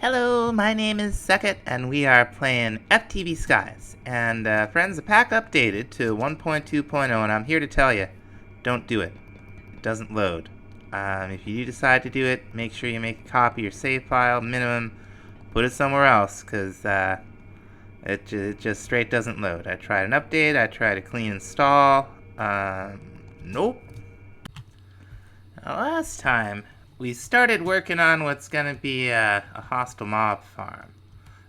Hello, my name is Sekit, and we are playing FTB Skies. And friends, the pack updated to 1.2.0, and I'm here to tell you, don't do it. It doesn't load. If you do decide to do it, make sure you make a copy of your save file, minimum, put it somewhere else, because it just straight doesn't load. I tried an update, I tried a clean install, nope. Now, last time, we started working on what's going to be a hostile mob farm.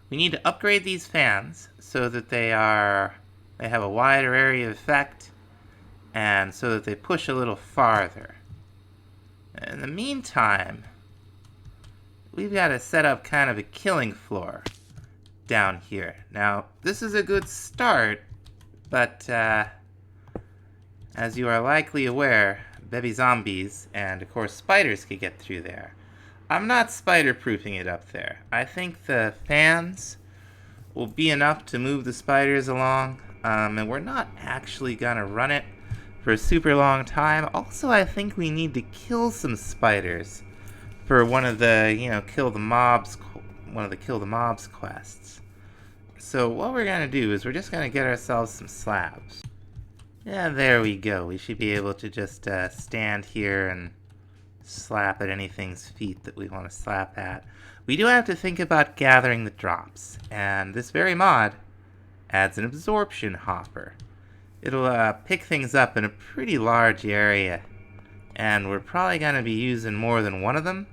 We need to upgrade these fans so that they have a wider area of effect and so that they push a little farther. In the meantime, we've got to set up kind of a killing floor down here. Now, this is a good start, but as you are likely aware, baby zombies and, of course, spiders could get through there. I'm not spider-proofing it up there. I think the fans will be enough to move the spiders along, and we're not actually gonna run it for a super long time. Also, I think we need to kill some spiders for one of the, kill the mobs quests. So what we're gonna do is we're just gonna get ourselves some slabs. Yeah, there we go. We should be able to just stand here and slap at anything's feet that we want to slap at. We do have to think about gathering the drops, and this very mod adds an absorption hopper. It'll pick things up in a pretty large area, and we're probably going to be using more than one of them.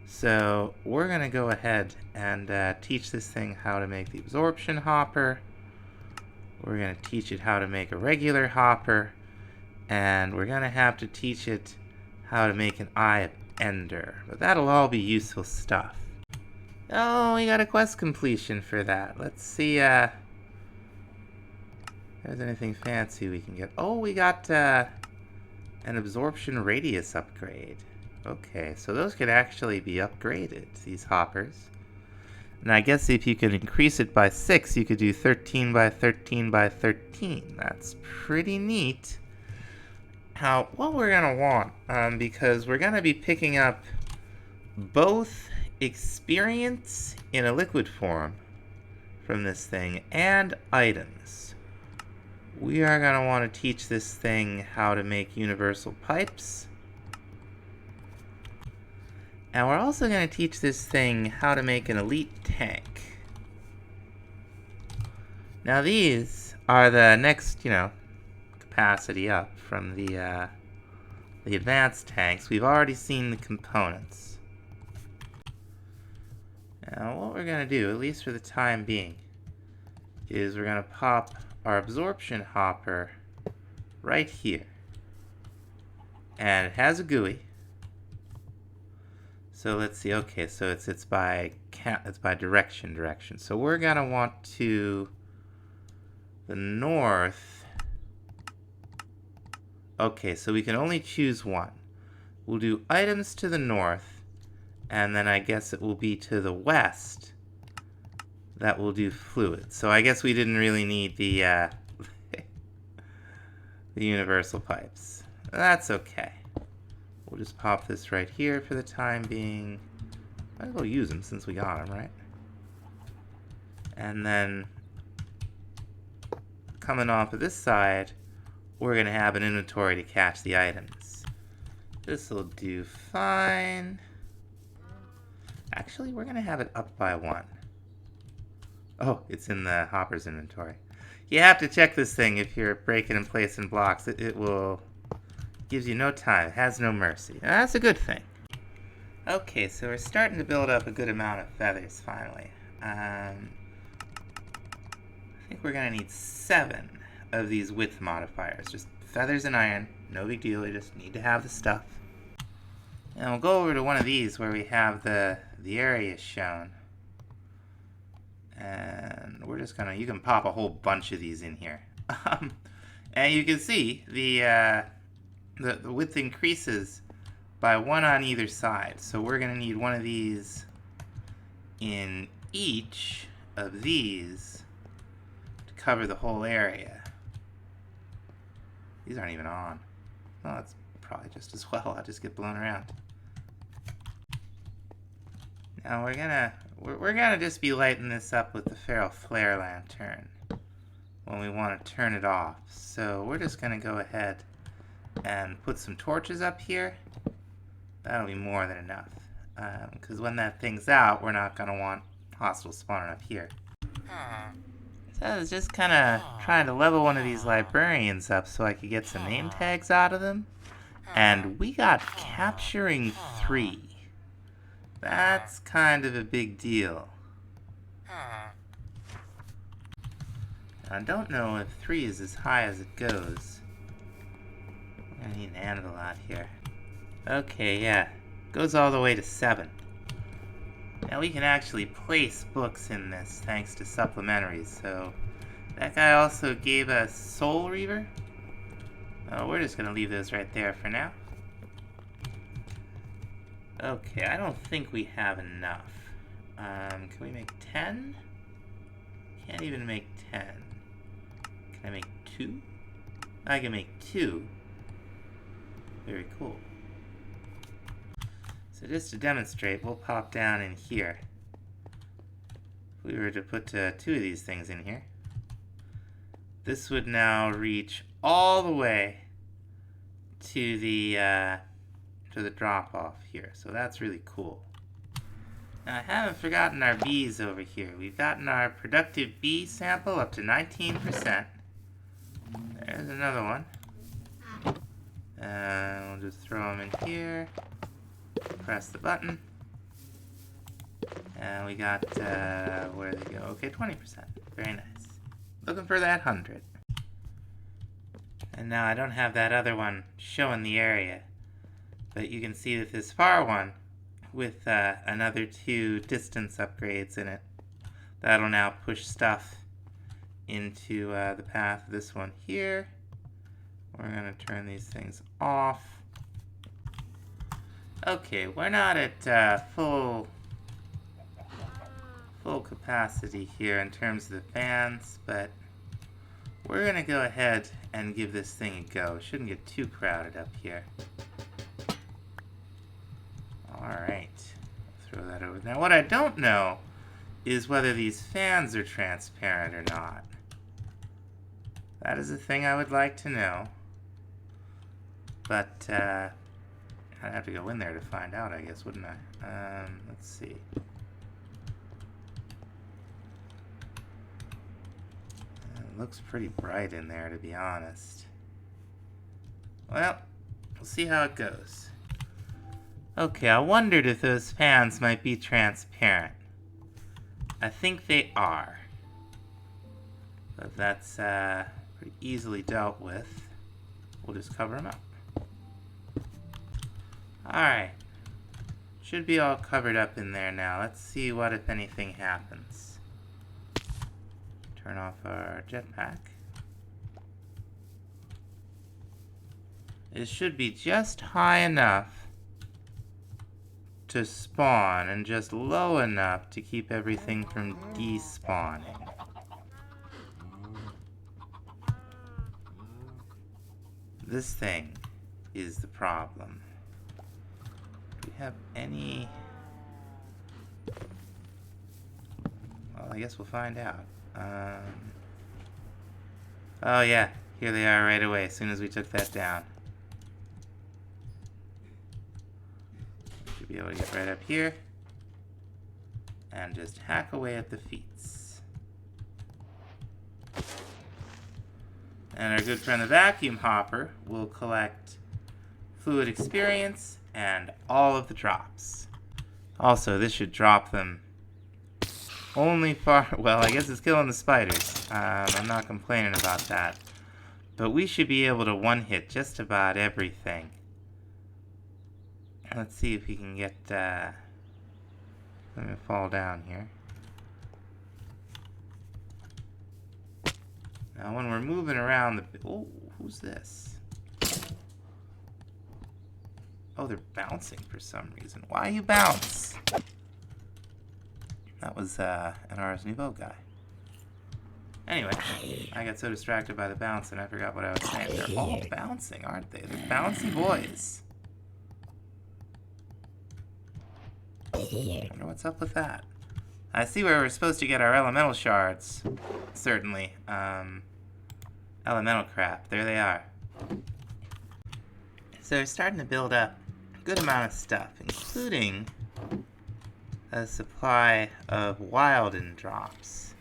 So we're going to go ahead and teach this thing how to make the absorption hopper. We're going to teach it how to make a regular hopper, and we're going to have to teach it how to make an Eye of Ender. But that'll all be useful stuff. Oh, we got a quest completion for that. Let's see if there's anything fancy we can get. Oh, we got an absorption radius upgrade. Okay, so those could actually be upgraded, these hoppers. And I guess if you could increase it by 6, you could do 13 by 13 by 13. That's pretty neat. Now, what we're going to want, because we're going to be picking up both experience in a liquid form from this thing and items. We are going to want to teach this thing how to make universal pipes. And we're also going to teach this thing how to make an elite tank. Now these are the next, capacity up from the advanced tanks. We've already seen the components. Now what we're going to do, at least for the time being, is we're going to pop our absorption hopper right here. And it has a GUI. So let's see. Okay, so it's by direction. So we're gonna want to the north. Okay, so we can only choose one. We'll do items to the north, and then I guess it will be to the west. That will do fluid. So I guess we didn't really need the the universal pipes. That's okay. We'll just pop this right here for the time being. Might as well use them since we got them, right? And then coming off of this side, we're going to have an inventory to catch the items. This will do fine. Actually, we're going to have it up by 1. Oh, it's in the hopper's inventory. You have to check this thing if you're breaking and placing blocks. It will... gives you no time. It has no mercy. Now, that's a good thing. Okay, so we're starting to build up a good amount of feathers, finally. I think we're going to need 7 of these width modifiers. Just feathers and iron. No big deal. You just need to have the stuff. And we'll go over to one of these where we have the area shown. And we're just going to... you can pop a whole bunch of these in here. And you can see the width increases by 1 on either side. So we're going to need one of these in each of these to cover the whole area. These aren't even on. Well, that's probably just as well. I'll just get blown around. Now we're we're gonna just be lighting this up with the feral flare lantern when we want to turn it off. So we're just gonna go ahead and put some torches up here. That'll be more than enough. Because when that thing's out, we're not gonna want hostile spawning up here. So I was just kind of trying to level one of these librarians up so I could get some name tags out of them. And we got capturing 3. That's kind of a big deal. I don't know if 3 is as high as it goes. We're gonna need an anvil out here. Okay, yeah. Goes all the way to 7. Now we can actually place books in this thanks to supplementaries, so that guy also gave us Soul Reaver. Oh, we're just gonna leave those right there for now. Okay, I don't think we have enough. Can we make 10? Can't even make 10. Can I make 2? I can make 2. Very cool. So just to demonstrate, we'll pop down in here. If we were to put 2 of these things in here, this would now reach all the way to the drop-off here. So that's really cool. Now I haven't forgotten our bees over here. We've gotten our productive bee sample up to 19%. There's another one. We'll just throw them in here. Press the button. And we got, where they go? Okay, 20%. Very nice. Looking for that 100. And now I don't have that other one showing the area. But you can see that this far one, with another 2 distance upgrades in it, that'll now push stuff into the path of this one here. We're going to turn these things off. Okay, we're not at full capacity here in terms of the fans, but we're going to go ahead and give this thing a go. It shouldn't get too crowded up here. Alright, throw that over. Now what I don't know is whether these fans are transparent or not. That is a thing I would like to know. But, I'd have to go in there to find out, I guess, wouldn't I? Let's see. It looks pretty bright in there, to be honest. Well, we'll see how it goes. Okay, I wondered if those fans might be transparent. I think they are. But that's pretty easily dealt with. We'll just cover them up. Alright. Should be all covered up in there now. Let's see what, if anything, happens. Turn off our jetpack. It should be just high enough to spawn and just low enough to keep everything from despawning. This thing is the problem. Do we have any... Well, I guess we'll find out. Oh yeah, here they are right away as soon as we took that down. Should be able to get right up here and just hack away at the feats. And our good friend the vacuum hopper will collect fluid experience and all of the drops. Also, this should drop them only far... Well, I guess it's killing the spiders. I'm not complaining about that. But we should be able to one-hit just about everything. Let's see if we can get... Let me fall down here. Now, when we're moving around the... Oh, who's this? Oh, they're bouncing for some reason. Why you bounce? That was an Ars Nouveau guy. Anyway, I got so distracted by the bounce and I forgot what I was saying. They're all bouncing, aren't they? They're bouncy boys. I wonder what's up with that. I see where we're supposed to get our elemental shards. Certainly. Elemental crap. There they are. So we're starting to build up a good amount of stuff, including a supply of Wilden drops.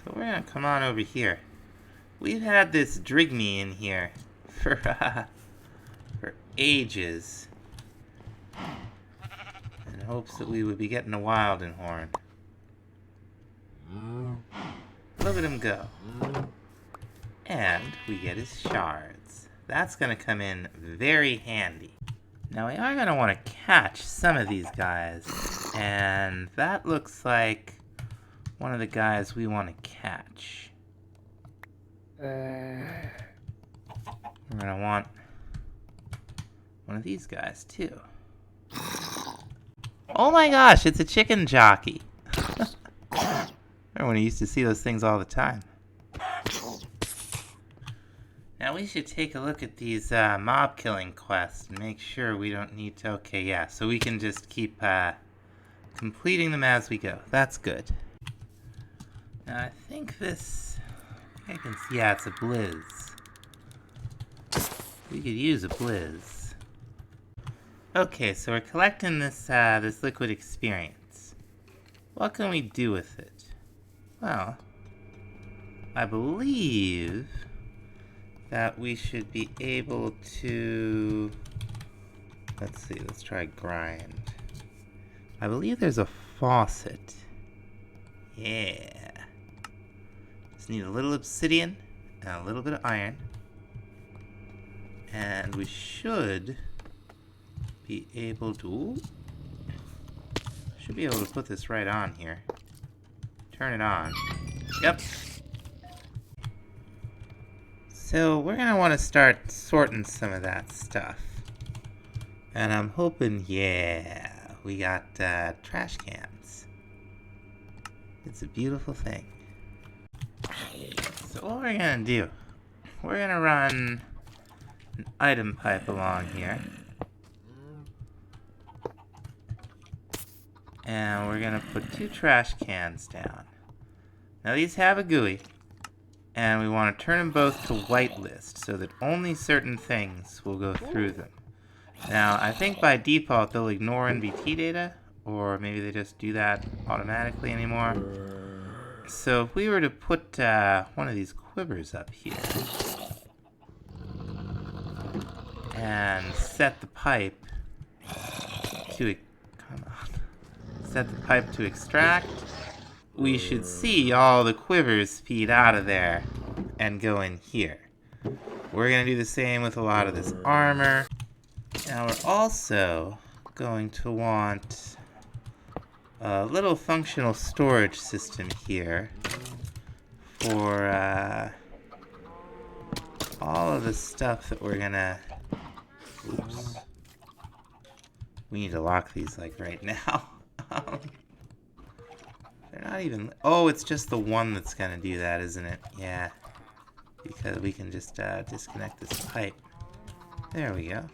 So we're gonna come on over here. We've had this Drygmy in here for ages, in hopes that we would be getting a Wilden horn. Look at him go. And we get his shards. That's gonna come in very handy. Now we are gonna want to catch some of these guys, and that looks like one of the guys we want to catch. We're gonna want one of these guys too. Oh my gosh, it's a chicken jockey. Remember when I used to see those things all the time. Now we should take a look at these mob killing quests and make sure we don't need to... Okay, yeah, so we can just keep completing them as we go. That's good. Now I think this... I can see, yeah, it's a blizz. We could use a blizz. Okay, so we're collecting this this liquid experience. What can we do with it? Well, I believe that we should be able to... Let's see, let's try grind. I believe there's a faucet. Yeah. Just need a little obsidian and a little bit of iron. And we should be able to... Should be able to put this right on here. Turn it on. Yep. So we're gonna want to start sorting some of that stuff. And I'm hoping, yeah, we got trash cans. It's a beautiful thing. So what we're gonna do, we're gonna run an item pipe along here. And we're gonna put 2 trash cans down. Now these have a GUI, and we want to turn them both to whitelist so that only certain things will go through them. Now I think by default they'll ignore NBT data, or maybe they just do that automatically anymore. So if we were to put one of these quivers up here and set the pipe to extract, we should see all the quivers feed out of there and go in here. We're going to do the same with a lot of this armor. Now we're also going to want a little functional storage system here for all of the stuff that we're going to... Oops. We need to lock these like right now. They're not even... Oh, it's just the one that's gonna do that, isn't it? Yeah. Because we can just disconnect this pipe. There we go.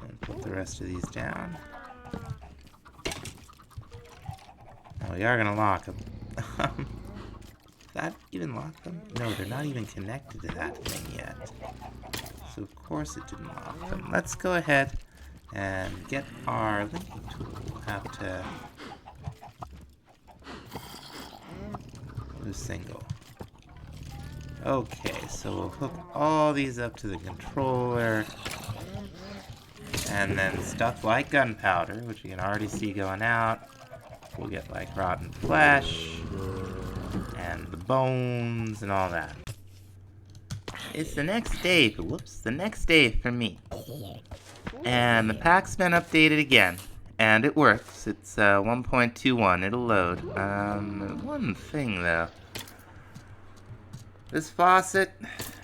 And put the rest of these down. Now we are gonna lock them. Did that even lock them? No, they're not even connected to that thing yet. So of course it didn't lock them. Let's go ahead and get our linking tool. We'll have to... single. Okay, so we'll hook all these up to the controller, and then stuff like gunpowder, which you can already see going out. We'll get like rotten flesh and the bones and all that. It's the next day. Whoops, the next day for me. And the pack's been updated again. And it works. It's 1.21. It'll load. One thing though. This faucet,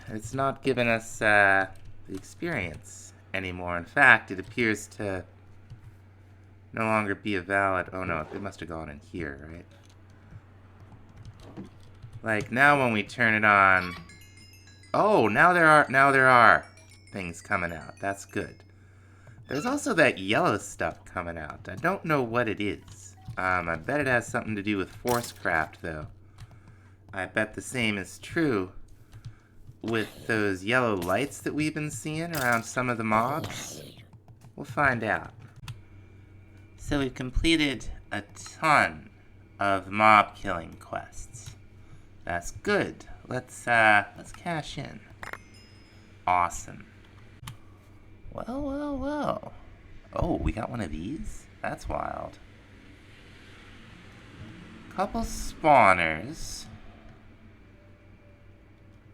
it's not giving us the experience anymore. In fact, it appears to no longer be a valid... Oh no, it must have gone in here, right? Like now when we turn it on... Oh, now there are things coming out. That's good. There's also that yellow stuff coming out. I don't know what it is. I bet it has something to do with Forcecraft, though. I bet the same is true with those yellow lights that we've been seeing around some of the mobs. We'll find out. So we've completed a ton of mob killing quests. That's good. Let's cash in. Awesome. Well. Oh, we got one of these? That's wild. Couple spawners.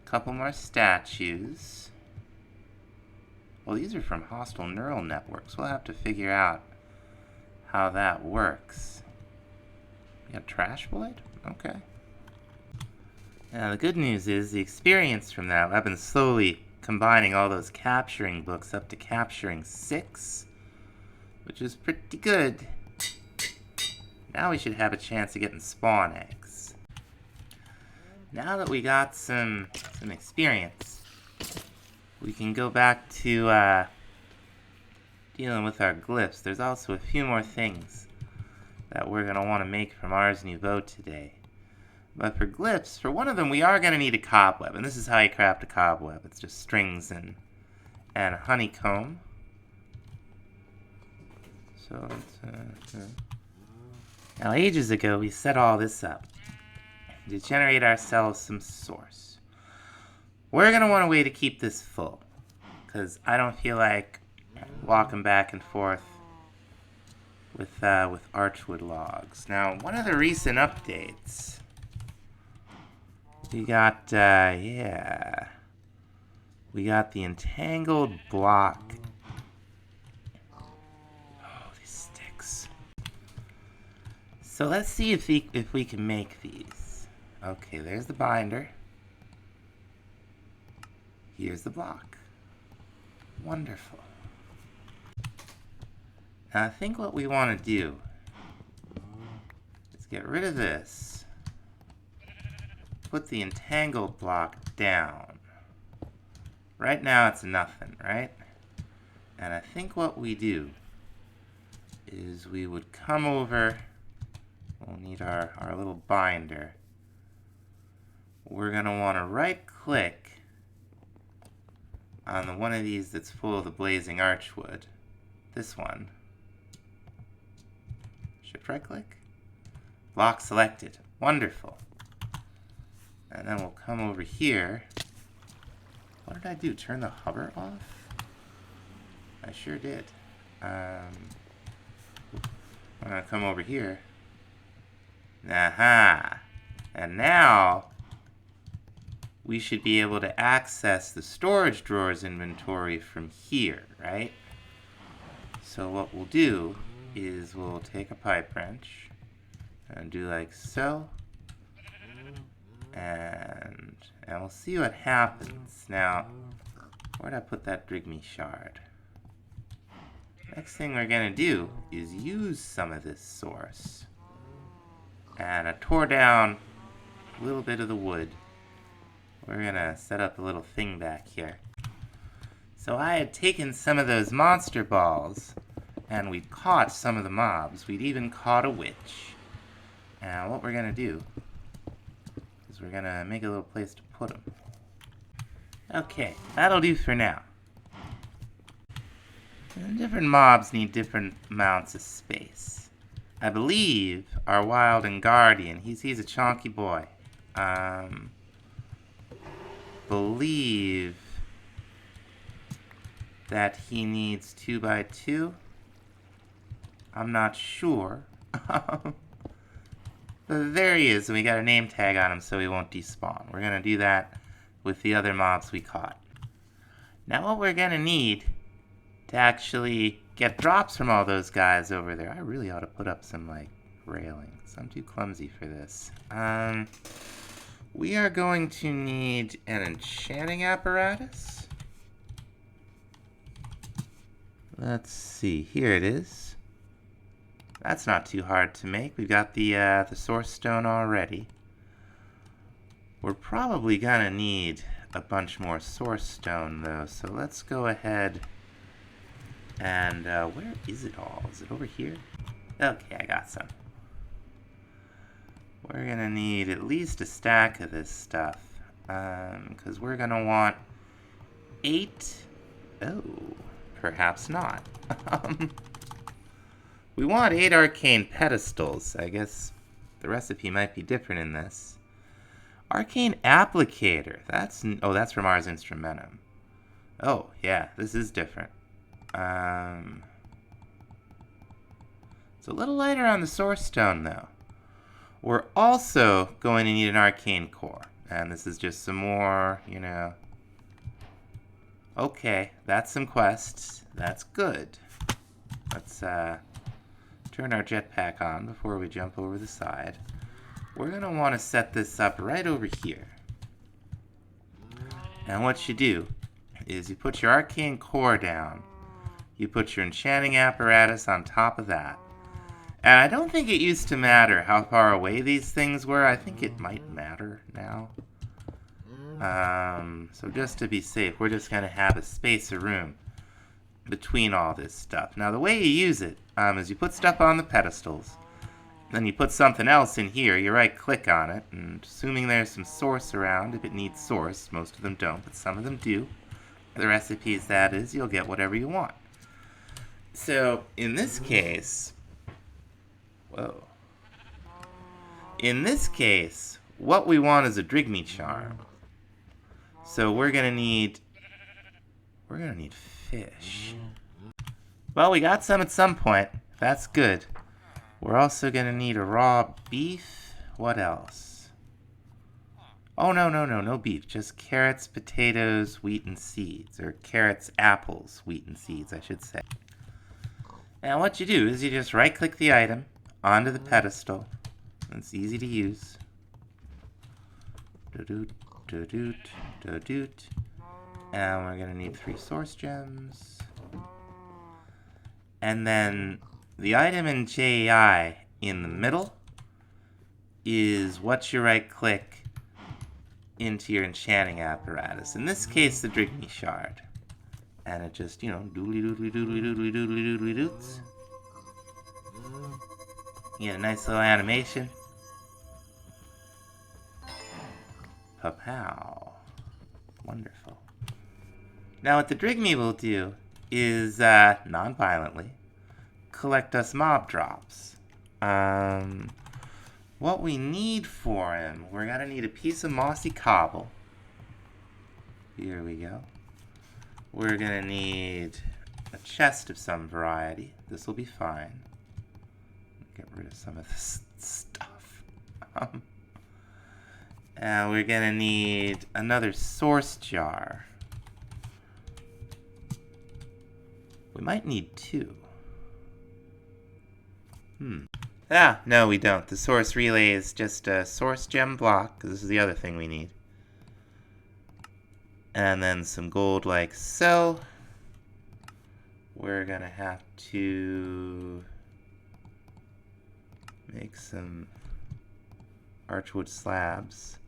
Couple more statues. Well, these are from hostile neural networks. We'll have to figure out how that works. We got Trash Void? Okay. Now, the good news is the experience from that, I've been slowly combining all those capturing books up to capturing 6, which is pretty good. Now we should have a chance of getting spawn eggs. Now that we got some experience, we can go back to dealing with our glyphs. There's also a few more things that we're going to want to make from Ars Nouveau today. But for glyphs, for one of them, we are going to need a cobweb. And this is how you craft a cobweb. It's just strings and a honeycomb. So let's... Now, ages ago, we set all this up to generate ourselves some source. We're going to want a way to keep this full, because I don't feel like walking back and forth with archwood logs. Now, one of the recent updates, we got, we got the entangled block. Oh, these sticks. So let's see if we can make these. Okay, there's the binder. Here's the block. Wonderful. Now I think what we want to do is get rid of this. Put the entangled block down. Right now it's nothing, right? And I think what we do is we would come over. We'll need our little binder. We're going to want to right click on the one of these that's full of the blazing archwood. This one. Shift right click. Block selected. Wonderful. And then we'll come over here. What did I do? Turn the hover off? I sure did. I'm going to come over here. Aha! And now we should be able to access the storage drawers inventory from here, right? So what we'll do is we'll take a pipe wrench and do like so. And we'll see what happens. Now, where'd I put that Drygmy shard? Next thing we're gonna do is use some of this source. And I tore down a little bit of the wood. We're gonna set up a little thing back here. So I had taken some of those monster balls, and we'd caught some of the mobs. We'd even caught a witch. And what we're gonna do is we're gonna make a little place to put them. Okay, that'll do for now. And different mobs need different amounts of space. I believe our Wild and Guardian, he's a chonky boy. Believe that he needs 2x2. I'm not sure. But there he is, and we got a name tag on him so he won't despawn. We're gonna do that with the other mobs we caught. Now what we're gonna need to actually get drops from all those guys over there. I really ought to put up some, like, railings. I'm too clumsy for this. We are going to need an enchanting apparatus. Let's see. Here it is. That's not too hard to make. We've got the source stone already. We're probably gonna need a bunch more source stone, though. So let's go ahead. And where is it all? Is it over here? Okay, I got some. we're gonna need at least a stack of this stuff. Because we're gonna want 8. Oh, perhaps not. We want 8 arcane pedestals. I guess the recipe might be different in this. Arcane applicator. That's from Ars Instrumentum. Oh, yeah, this is different. It's a little lighter on the source stone, though. We're also going to need an arcane core. And this is just some more, you know. Okay, that's some quests. That's good. Let's turn our jetpack on before we jump over the side. We're going to want to set this up right over here. And what you do is you put your arcane core down. You put your enchanting apparatus on top of that. And I don't think it used to matter how far away these things were. I think it might matter now. So just to be safe, we're just going to have a space of room between all this stuff. Now, the way you use it is you put stuff on the pedestals. Then you put something else in here. You right-click on it. And assuming there's some source around, if it needs source, most of them don't, but some of them do. The recipes, that is, you'll get whatever you want. So, in this case... Whoa. In this case, what we want is a Drygmy charm. So we're gonna need fish. Well, we got some at some point. That's good. We're also gonna need a raw beef. What else? Oh, no beef. Just carrots, potatoes, wheat, and seeds. Or carrots, apples, wheat, and seeds, I should say. And what you do is you just right-click the item onto the pedestal. It's easy to use. Do-doot, do-doot, do-doot. And we're going to need 3 source gems. And then the item in JEI in the middle is what you right-click into your enchanting apparatus. In this case, the Drygmy shard. And it just, you know, doodly-doodly-doodly-doodly-doodly-doots. You get a nice little animation. Pow. Wonderful. Now what the Drygmy will do is, non-violently, collect us mob drops. What we need for him, we're gonna need a piece of mossy cobble. Here we go. We're gonna need a chest of some variety. This will be fine. Get rid of some of this stuff. And we're gonna need another source jar. We might need 2. Ah, no, we don't. The source relay is just a source gem block, because this is the other thing we need. And then some gold like so. We're gonna have to make some archwood slabs.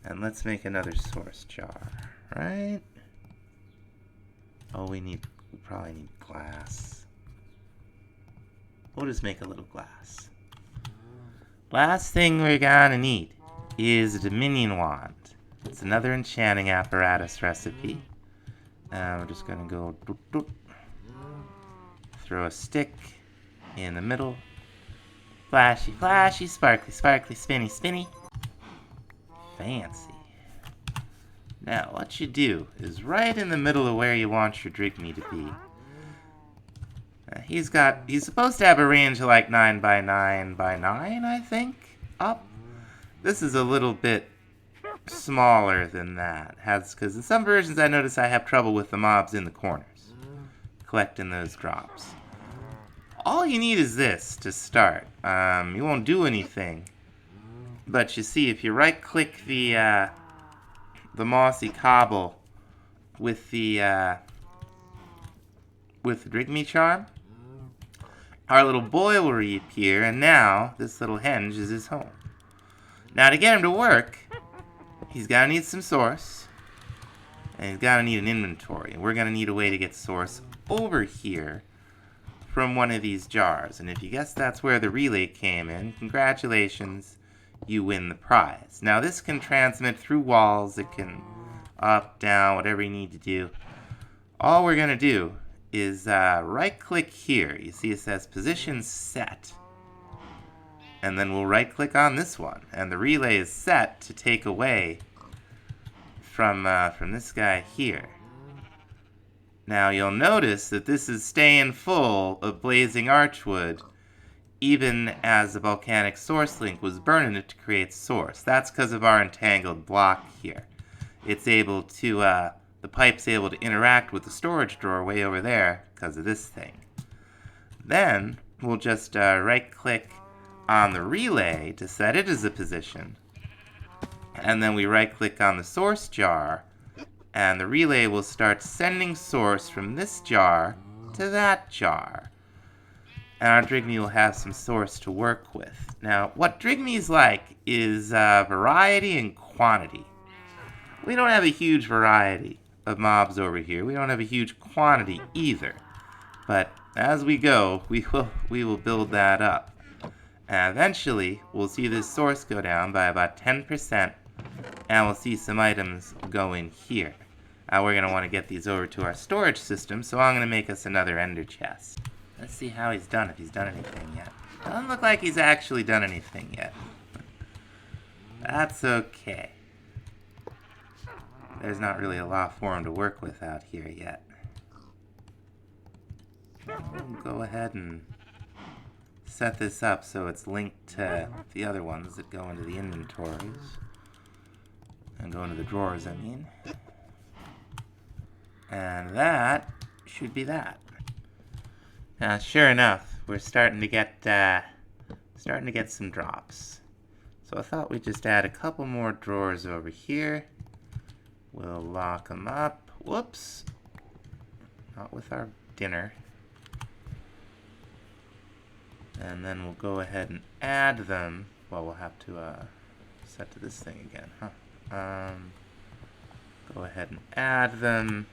And let's make another source jar, right? Oh, we probably need glass. We'll just make a little glass. Last thing we're gonna need is a Dominion wand. It's another enchanting apparatus recipe. We're just gonna go doot, doot. Throw a stick in the middle. Flashy, flashy, sparkly, sparkly, spinny, spinny. Fancy. Now, what you do is right in the middle of where you want your Drygmy to be. He's supposed to have a range of like 9 by 9 by 9, I think, up. This is a little bit smaller than that. Because in some versions I notice I have trouble with the mobs in the corners, collecting those drops. All you need is this to start. You won't do anything, but you see, if you right-click the mossy cobble with the Drygmy charm, our little boy will reappear, and now this little henge is his home. Now, to get him to work, he's got to need some source, and he's got to need an inventory. And we're going to need a way to get source over here from one of these jars. And if you guess that's where the relay came in, congratulations, you win the prize. Now this can transmit through walls, it can up, down, whatever you need to do. All we're going to do is right-click here. You see it says position set. And then we'll right-click on this one. And the relay is set to take away from this guy here. Now you'll notice that this is staying full of blazing archwood even as the volcanic source link was burning it to create source. That's because of our entangled block here. It's able to, the pipe's able to interact with the storage drawer way over there because of this thing. Then we'll just right-click on the relay to set it as a position. And then we right-click on the source jar, and the relay will start sending source from this jar to that jar. And our Drygmy will have some source to work with. Now, what Drygmy's like is variety and quantity. We don't have a huge variety of mobs over here. We don't have a huge quantity either. But as we go, we will build that up. And eventually, we'll see this source go down by about 10%, and we'll see some items go in here. We're going to want to get these over to our storage system, so I'm going to make us another ender chest. Let's see how he's done, if he's done anything yet. Doesn't look like he's actually done anything yet. That's okay. There's not really a lot for him to work with out here yet. We'll go ahead and set this up so it's linked to the other ones that go into the inventories. And go into the drawers, I mean. And that should be that. Now, sure enough, we're starting to get some drops. So I thought we'd just add a couple more drawers over here. We'll lock them up. Whoops. Not with our dinner. And then we'll go ahead and add them. Well, we'll have to set to this thing again, huh? Go ahead and add them.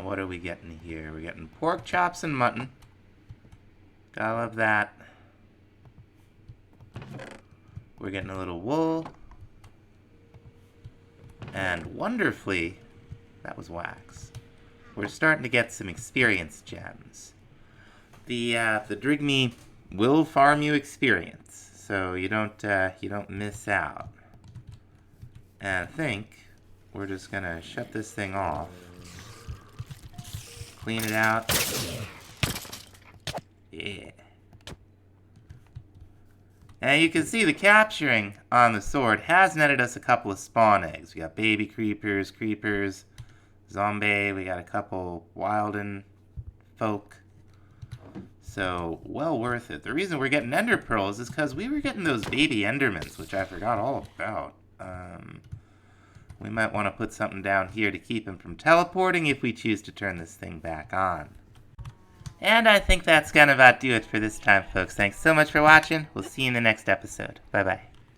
What are we getting here? We're getting pork chops and mutton. Gotta love that. We're getting a little wool. And wonderfully, that was wax. We're starting to get some experience gems. The Drygmy will farm you experience, so you don't miss out. And I think we're just gonna shut this thing off. Clean it out. Yeah. And you can see the capturing on the sword has netted us a couple of spawn eggs. We got baby creepers, zombie, we got a couple wilden folk. So, well worth it. The reason we're getting ender pearls is because we were getting those baby endermans, which I forgot all about. We might want to put something down here to keep him from teleporting if we choose to turn this thing back on. And I think that's gonna about do it for this time, folks. Thanks so much for watching. We'll see you in the next episode. Bye-bye.